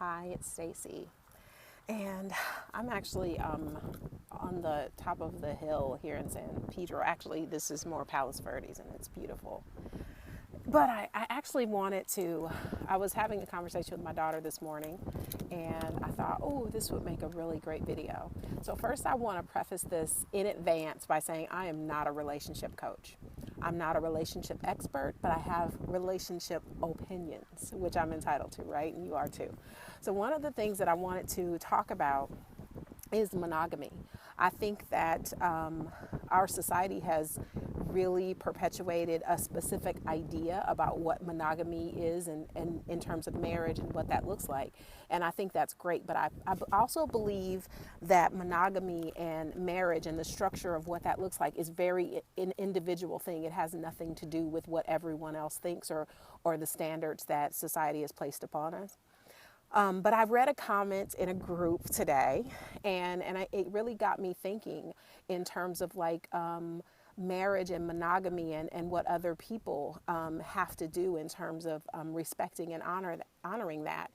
Hi, it's Stacy, and I'm actually on the top of the hill here in San Pedro. Actually, this is more Palos Verdes, and it's beautiful. But I actually wanted to, I was having a conversation with my daughter this morning, and I thought, oh, this would make a really great video. So first I want to preface this in advance by saying I am not a relationship coach. I'm not a relationship expert, but I have relationship opinions, which I'm entitled to, right? And you are too. So one of the things that I wanted to talk about is monogamy. I think that our society has really perpetuated a specific idea about what monogamy is and in terms of marriage and what that looks like. And I think that's great. But I also believe that monogamy and marriage and the structure of what that looks like is an individual thing. It has nothing to do with what everyone else thinks or the standards that society has placed upon us. But I read a comment in a group today, and it really got me thinking in terms of marriage and monogamy and what other people have to do in terms of respecting and honoring that.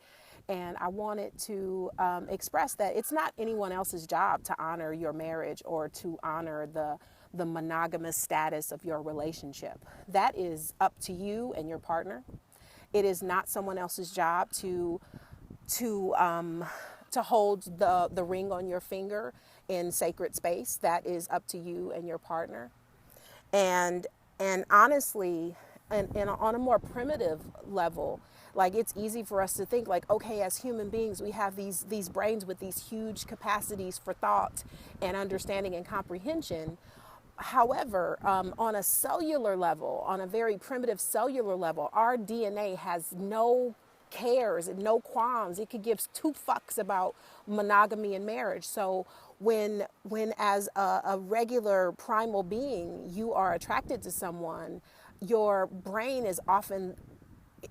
And I wanted to express that it's not anyone else's job to honor your marriage or to honor the monogamous status of your relationship. That is up to you and your partner. It is not someone else's job to hold the ring on your finger in sacred space. That is up to you and your partner. And honestly, and on a more primitive level, like it's easy for us to think like, okay, as human beings, we have these brains with these huge capacities for thought and understanding and comprehension. However, on a cellular level, on a very primitive cellular level, our DNA has no cares and no qualms. It could give two fucks about monogamy and marriage. So when as a regular primal being, you are attracted to someone, your brain is often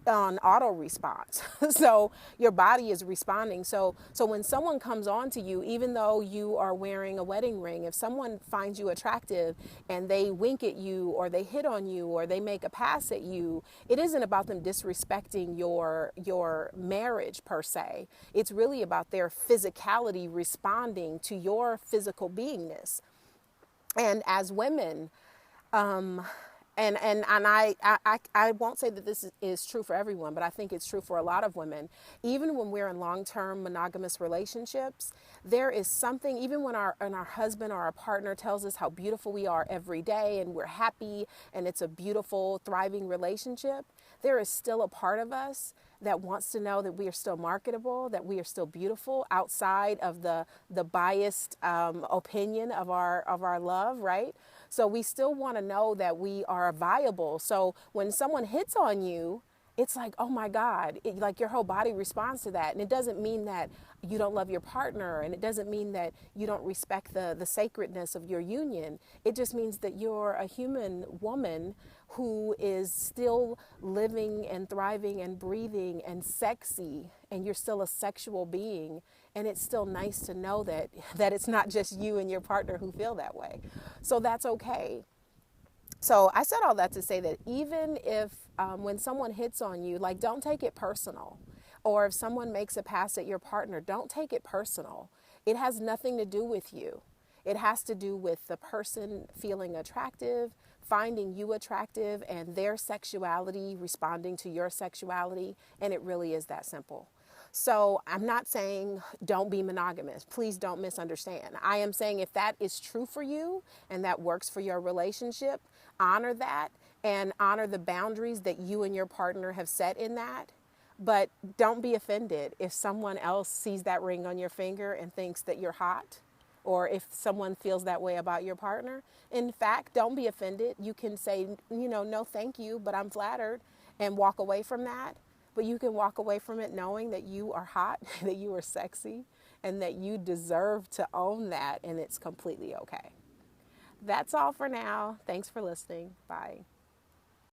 on auto response. So your body is responding. So when someone comes on to you, even though you are wearing a wedding ring, if someone finds you attractive and they wink at you or they hit on you or they make a pass at you, it isn't about them disrespecting your marriage per se. It's really about their physicality responding to your physical beingness. And as women, and I won't say that this is true for everyone, but I think it's true for a lot of women. Even when we're in long-term monogamous relationships, there is something, even when our husband or our partner tells us how beautiful we are every day and we're happy and it's a beautiful, thriving relationship, there is still a part of us that wants to know that we are still marketable, that we are still beautiful outside of the biased opinion of our love, right? So we still want to know that we are viable. So when someone hits on you, it's like, oh my God, like your whole body responds to that. And it doesn't mean that you don't love your partner, and it doesn't mean that you don't respect the sacredness of your union. It just means that you're a human woman who is still living and thriving and breathing and sexy, and you're still a sexual being. And it's still nice to know that it's not just you and your partner who feel that way. So that's okay. So I said all that to say that even if when someone hits on you, like, don't take it personal. Or if someone makes a pass at your partner, don't take it personal. It has nothing to do with you. It has to do with the person feeling attractive, finding you attractive, and their sexuality responding to your sexuality. And it really is that simple. So I'm not saying don't be monogamous. Please don't misunderstand. I am saying if that is true for you and that works for your relationship, honor that and honor the boundaries that you and your partner have set in that. But don't be offended if someone else sees that ring on your finger and thinks that you're hot, or if someone feels that way about your partner. In fact, don't be offended. You can say, no, thank you, but I'm flattered, and walk away from that. But you can walk away from it knowing that you are hot, that you are sexy, and that you deserve to own that, and it's completely okay. That's all for now. Thanks for listening. Bye.